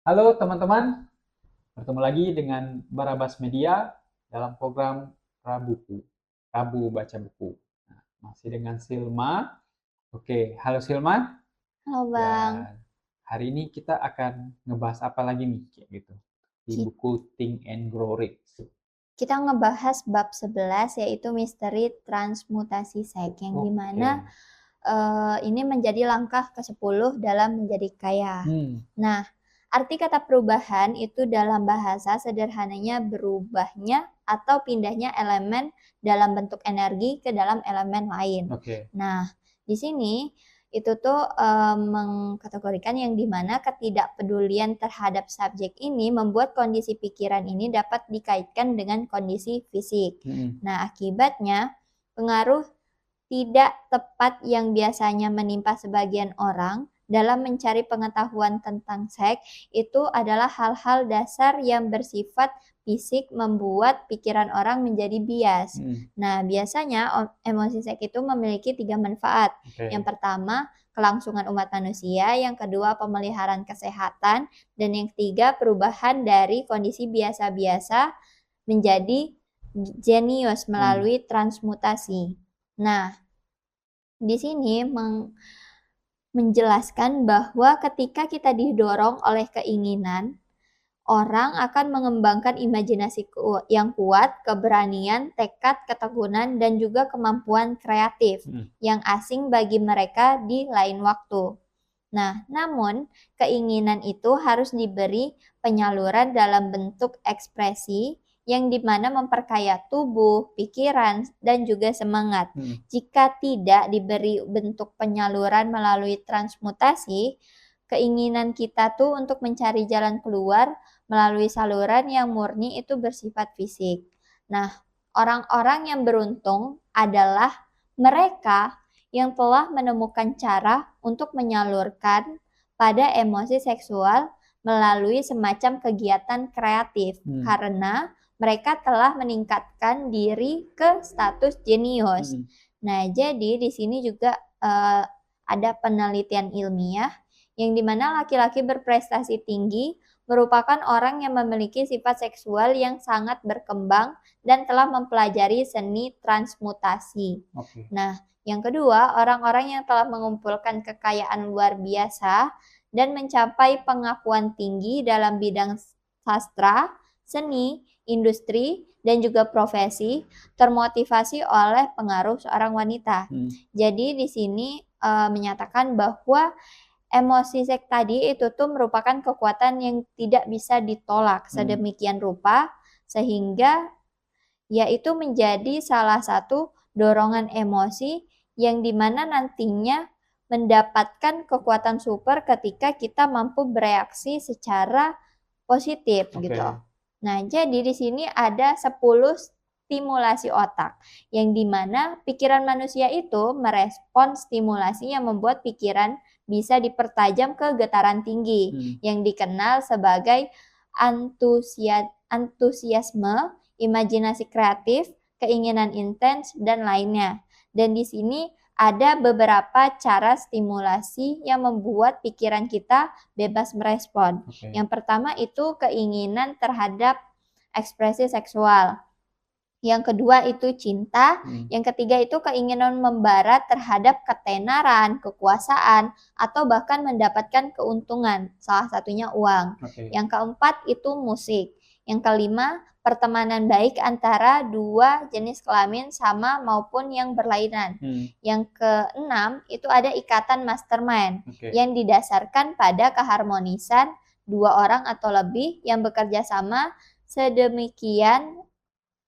Halo teman-teman, bertemu lagi dengan Barabas Media dalam program Rabuku, Rabu Baca Buku. Nah, masih dengan Silma. Oke, halo Silma. Halo Bang, Ya, hari ini kita akan ngebahas apa lagi nih, kayak gitu, di Ki- buku Think and Grow Rich. kita ngebahas bab 11 yaitu misteri transmutasi seks yang Oke. dimana ini menjadi langkah ke-10 dalam menjadi kaya. Hmm, Nah, arti kata perubahan itu dalam bahasa sederhananya berubahnya atau pindahnya elemen dalam bentuk energi ke dalam elemen lain. oke. Nah, di sini itu tuh mengkategorikan yang dimana ketidakpedulian terhadap subjek ini membuat kondisi pikiran ini dapat dikaitkan dengan kondisi fisik. Hmm, Nah, akibatnya pengaruh tidak tepat yang biasanya menimpa sebagian orang dalam mencari pengetahuan tentang seks itu adalah hal-hal dasar yang bersifat fisik membuat pikiran orang menjadi bias. hmm, Nah, biasanya emosi seks itu memiliki 3 manfaat. Yang oke. pertama, kelangsungan umat manusia, yang kedua, pemeliharaan kesehatan, dan yang ketiga, perubahan dari kondisi biasa-biasa menjadi jenius Hmm, melalui transmutasi. Nah, di sini menjelaskan bahwa ketika kita didorong oleh keinginan, orang akan mengembangkan imajinasi yang kuat, keberanian, tekad, ketekunan, dan juga kemampuan kreatif hmm, yang asing bagi mereka di lain waktu. Nah, namun keinginan itu harus diberi penyaluran dalam bentuk ekspresi yang dimana memperkaya tubuh, pikiran, dan juga semangat. hmm, Jika tidak diberi bentuk penyaluran melalui transmutasi, keinginan kita tuh untuk mencari jalan keluar melalui saluran yang murni itu bersifat fisik. Nah, orang-orang yang beruntung adalah mereka yang telah menemukan cara untuk menyalurkan pada emosi seksual melalui semacam kegiatan kreatif hmm, karena mereka telah meningkatkan diri ke status jenius. hmm, Nah, jadi di sini juga ada penelitian ilmiah yang dimana laki-laki berprestasi tinggi merupakan orang yang memiliki sifat seksual yang sangat berkembang dan telah mempelajari seni transmutasi. oke. Nah, yang kedua, orang-orang yang telah mengumpulkan kekayaan luar biasa dan mencapai pengakuan tinggi dalam bidang sastra, seni, industri, dan juga profesi termotivasi oleh pengaruh seorang wanita. Hmm, Jadi di sini menyatakan bahwa emosi seks tadi itu tuh merupakan kekuatan yang tidak bisa ditolak hmm, sedemikian rupa sehingga yaitu menjadi salah satu dorongan emosi yang dimana nantinya mendapatkan kekuatan super ketika kita mampu bereaksi secara positif gitu. oke. Nah, jadi di sini ada 10 stimulasi otak yang dimana pikiran manusia itu merespon stimulasi yang membuat pikiran bisa dipertajam ke getaran tinggi Hmm, yang dikenal sebagai antusiasme, imajinasi kreatif, keinginan intens, dan lainnya. Dan di sini ada beberapa cara stimulasi yang membuat pikiran kita bebas merespon. oke. Yang pertama itu keinginan terhadap ekspresi seksual. Yang kedua itu cinta, Hmm, yang ketiga itu keinginan membara terhadap ketenaran, kekuasaan, atau bahkan mendapatkan keuntungan, salah satunya uang. oke. Yang keempat itu musik. Yang kelima, pertemanan baik antara dua jenis kelamin sama maupun yang berlainan. Hmm, Yang keenam itu ada ikatan mastermind oke. yang didasarkan pada keharmonisan dua orang atau lebih yang bekerja sama sedemikian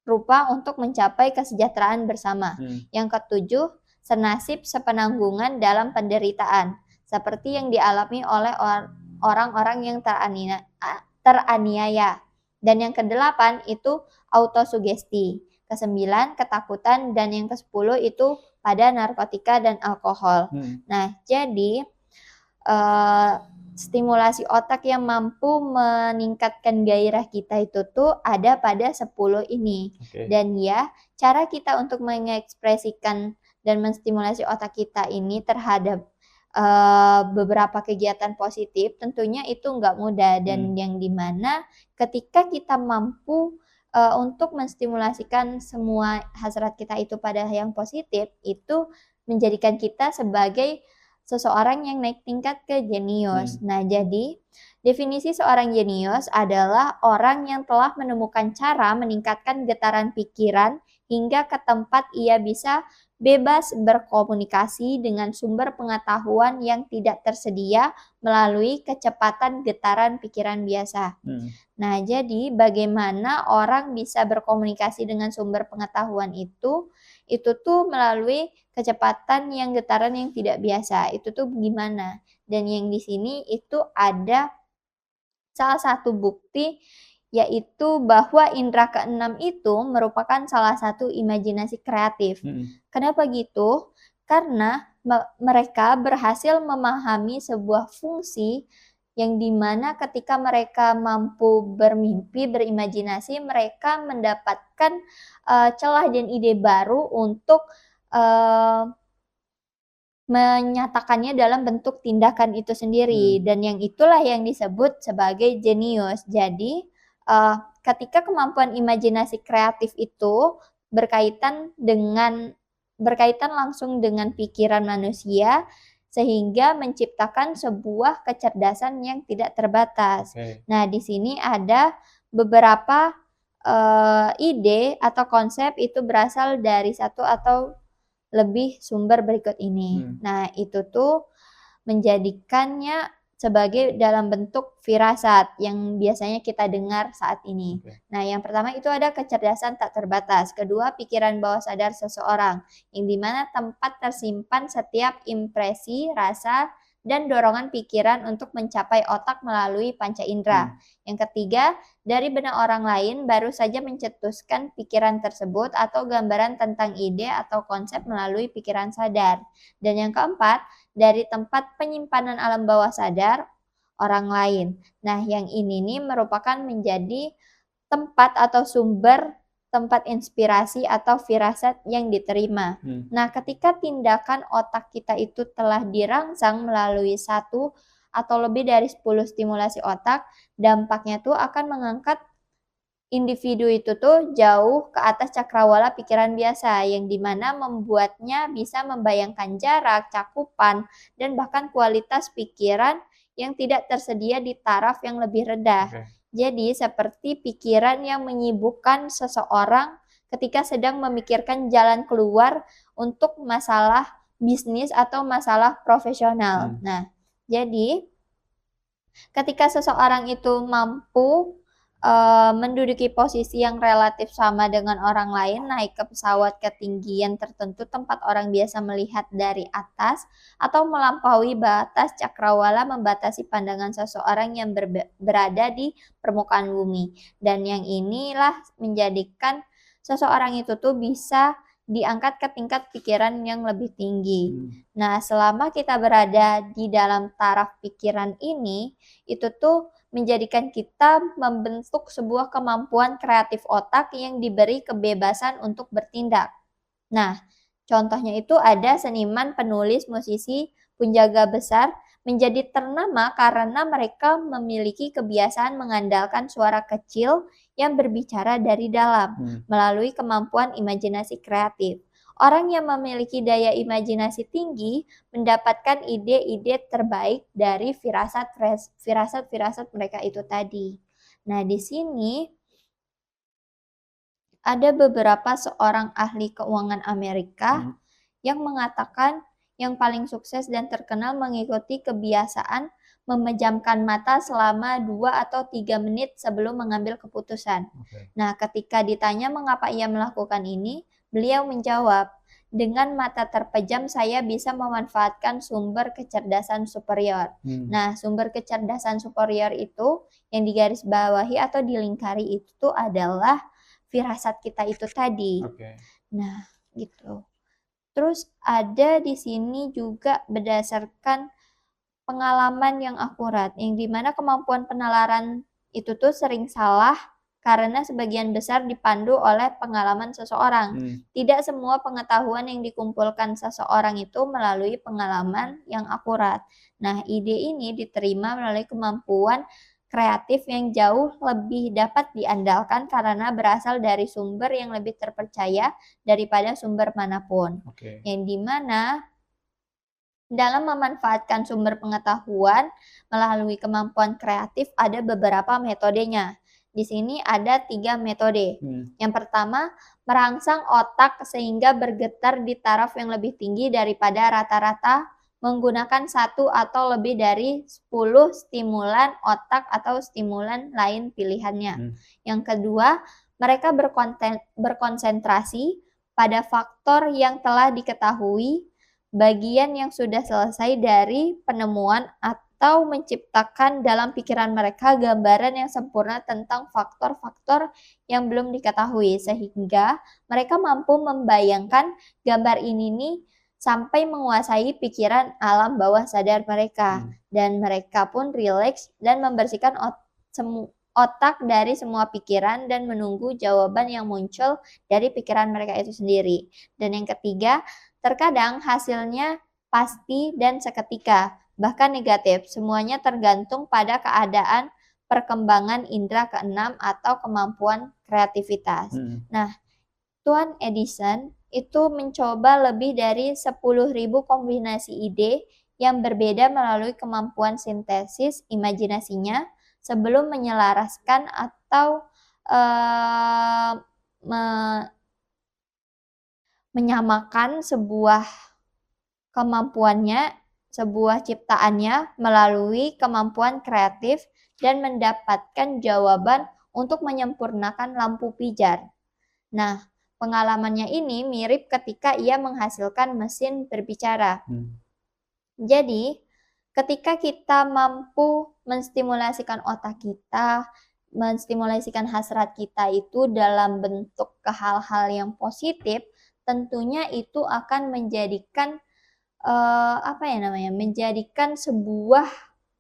rupa untuk mencapai kesejahteraan bersama. Hmm, Yang ketujuh, senasib sepenanggungan dalam penderitaan, seperti yang dialami oleh orang-orang yang teraniaya. Dan yang kedelapan itu autosugesti. Kesembilan, ketakutan. Dan yang kesepuluh itu pada narkotika dan alkohol. hmm, Nah, jadi stimulasi otak yang mampu meningkatkan gairah kita itu tuh ada pada 10 ini. oke. Dan ya, cara kita untuk mengekspresikan dan menstimulasi otak kita ini terhadap beberapa kegiatan positif, tentunya itu nggak mudah dan yang dimana ketika kita mampu untuk menstimulasikan semua hasrat kita itu pada yang positif, itu menjadikan kita sebagai seseorang yang naik tingkat ke jenius. Nah, jadi definisi seorang jenius adalah orang yang telah menemukan cara meningkatkan getaran pikiran hingga ke tempat ia bisa bebas berkomunikasi dengan sumber pengetahuan yang tidak tersedia melalui kecepatan getaran pikiran biasa. Nah, jadi bagaimana orang bisa berkomunikasi dengan sumber pengetahuan itu tuh melalui kecepatan yang getaran yang tidak biasa. Itu tuh gimana? Dan yang di sini itu ada salah satu bukti yaitu bahwa indera keenam itu merupakan salah satu imajinasi kreatif. Kenapa gitu? Karena mereka berhasil memahami sebuah fungsi yang dimana ketika mereka mampu bermimpi, berimajinasi, mereka mendapatkan celah dan ide baru untuk menyatakannya dalam bentuk tindakan itu sendiri, dan yang itulah yang disebut sebagai jenius. Jadi ketika kemampuan imajinasi kreatif itu berkaitan langsung dengan pikiran manusia sehingga menciptakan sebuah kecerdasan yang tidak terbatas. Nah, di sini ada beberapa ide atau konsep itu berasal dari satu atau lebih sumber berikut ini. Nah, itu tuh menjadikannya sebagai dalam bentuk firasat yang biasanya kita dengar saat ini. Nah, yang pertama itu ada kecerdasan tak terbatas. Kedua, pikiran bawah sadar seseorang, yang dimana tempat tersimpan setiap impresi, rasa, dan dorongan pikiran untuk mencapai otak melalui panca indera. Yang ketiga, dari benak orang lain baru saja mencetuskan pikiran tersebut atau gambaran tentang ide atau konsep melalui pikiran sadar. Dan yang keempat, dari tempat penyimpanan alam bawah sadar orang lain. Nah, yang ini nih merupakan menjadi tempat atau sumber tempat inspirasi atau firasat yang diterima. Nah, ketika tindakan otak kita itu telah dirangsang melalui satu atau lebih dari 10 stimulasi otak, dampaknya tuh akan mengangkat individu itu tuh jauh ke atas cakrawala pikiran biasa, yang dimana membuatnya bisa membayangkan jarak, cakupan, dan bahkan kualitas pikiran yang tidak tersedia di taraf yang lebih rendah. Jadi seperti pikiran yang menyibukkan seseorang ketika sedang memikirkan jalan keluar untuk masalah bisnis atau masalah profesional. Nah, jadi ketika seseorang itu mampu menduduki posisi yang relatif sama dengan orang lain, naik ke pesawat ketinggian tertentu tempat orang biasa melihat dari atas, atau melampaui batas cakrawala membatasi pandangan seseorang yang berada di permukaan bumi. Dan yang inilah menjadikan seseorang itu tuh bisa diangkat ke tingkat pikiran yang lebih tinggi. Nah, selama kita berada di dalam taraf pikiran ini, itu tuh menjadikan kita membentuk sebuah kemampuan kreatif otak yang diberi kebebasan untuk bertindak. Nah, contohnya itu ada seniman, penulis, musisi, penjaga besar menjadi ternama karena mereka memiliki kebiasaan mengandalkan suara kecil yang berbicara dari dalam melalui kemampuan imajinasi kreatif. Orang yang memiliki daya imajinasi tinggi mendapatkan ide-ide terbaik dari firasat-firasat mereka itu tadi. Nah, di sini ada beberapa seorang ahli keuangan Amerika yang mengatakan yang paling sukses dan terkenal mengikuti kebiasaan memejamkan mata selama 2 atau 3 menit sebelum mengambil keputusan. Nah, ketika ditanya mengapa ia melakukan ini, beliau menjawab, dengan mata terpejam saya bisa memanfaatkan sumber kecerdasan superior. Nah, sumber kecerdasan superior itu yang digarisbawahi atau dilingkari itu adalah firasat kita itu tadi. Nah, gitu. Terus ada di sini juga berdasarkan pengalaman yang akurat, yang dimana kemampuan penalaran itu tuh sering salah karena sebagian besar dipandu oleh pengalaman seseorang. Tidak semua pengetahuan yang dikumpulkan seseorang itu melalui pengalaman yang akurat. Nah, ide ini diterima melalui kemampuan kreatif yang jauh lebih dapat diandalkan karena berasal dari sumber yang lebih terpercaya daripada sumber manapun. Yang dimana dalam memanfaatkan sumber pengetahuan melalui kemampuan kreatif ada beberapa metodenya. Di sini ada 3 metode. Yang pertama, merangsang otak sehingga bergetar di taraf yang lebih tinggi daripada rata-rata menggunakan 1 atau lebih dari 10 stimulan otak atau stimulan lain pilihannya. Yang kedua, mereka berkonsentrasi pada faktor yang telah diketahui, bagian yang sudah selesai dari penemuan atau menciptakan dalam pikiran mereka gambaran yang sempurna tentang faktor-faktor yang belum diketahui, sehingga mereka mampu membayangkan gambar ini nih sampai menguasai pikiran alam bawah sadar mereka. Dan mereka pun rileks dan membersihkan otak dari semua pikiran dan menunggu jawaban yang muncul dari pikiran mereka itu sendiri. Dan yang ketiga, terkadang hasilnya pasti dan seketika, bahkan negatif. Semuanya tergantung pada keadaan perkembangan indera keenam atau kemampuan kreativitas. Nah, Tuan Edison itu mencoba lebih dari 10.000 kombinasi ide yang berbeda melalui kemampuan sintesis imajinasinya sebelum menyelaraskan atau menyamakan sebuah kemampuannya, sebuah ciptaannya melalui kemampuan kreatif dan mendapatkan jawaban untuk menyempurnakan lampu pijar. Nah, pengalamannya ini mirip ketika ia menghasilkan mesin berbicara. Jadi, ketika kita mampu menstimulasikan otak kita, menstimulasikan hasrat kita itu dalam bentuk ke hal-hal yang positif, tentunya itu akan menjadikan menjadikan sebuah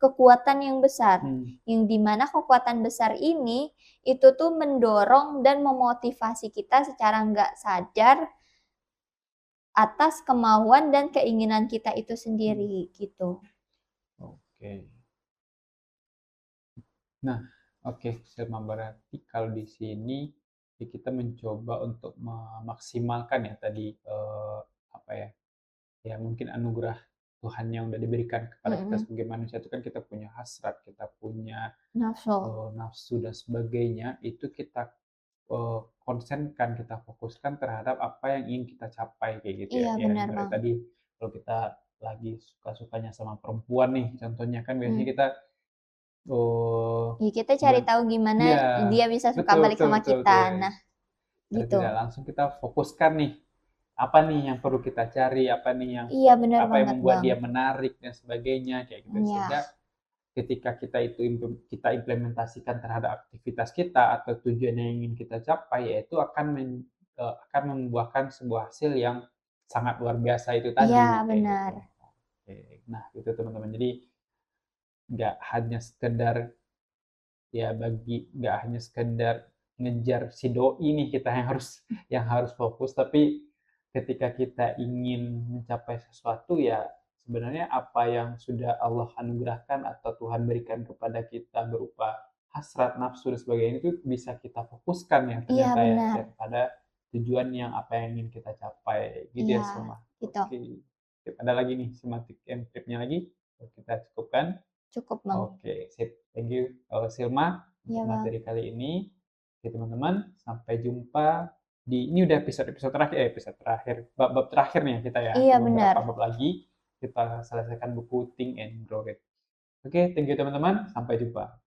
kekuatan yang besar, yang dimana kekuatan besar ini itu tuh mendorong dan memotivasi kita secara nggak sadar atas kemauan dan keinginan kita itu sendiri gitu. Nah, Selma, berarti kalau di sini kita mencoba untuk memaksimalkan ya tadi mungkin anugerah Tuhan yang udah diberikan kepada kita sebagai manusia itu kan kita punya hasrat, kita punya nafsu dan sebagainya, itu kita konsenkan, kita fokuskan terhadap apa yang ingin kita capai kayak gitu ya. Benar, Bang. Tadi kalau kita lagi suka-sukanya sama perempuan nih, contohnya kan biasanya kita kita cari tahu gimana dia bisa suka balik sama kita. Nah, gitu. Tidak langsung kita fokuskan nih apa nih yang perlu kita cari, apa nih yang apa yang membuat dia menarik dan sebagainya kayak gitu. Sehingga ketika kita implementasikan terhadap aktivitas kita atau tujuan yang ingin kita capai, yaitu akan membuahkan sebuah hasil yang sangat luar biasa itu tadi. Iya, benar. Gitu. Nah, itu teman-teman. Jadi nggak hanya sekedar ngejar si doi nih kita yang harus fokus, tapi ketika kita ingin mencapai sesuatu ya sebenarnya apa yang sudah Allah anugerahkan atau Tuhan berikan kepada kita berupa hasrat, nafsu dan sebagainya itu bisa kita fokuskan ya ternyata daripada tujuan yang apa yang ingin kita capai gitu ya semua. Gitu. Ada lagi nih semantik and tripnya lagi kita cukupkan. Cukup, Bang. Sip. Thank you Silma untuk materi kali ini. Oke teman-teman, sampai jumpa ini udah episode terakhir, bab bab terakhir nih kita ya. Iya, benar. Bab lagi kita selesaikan buku Think and Grow Rich. Oke, thank you teman-teman, sampai jumpa.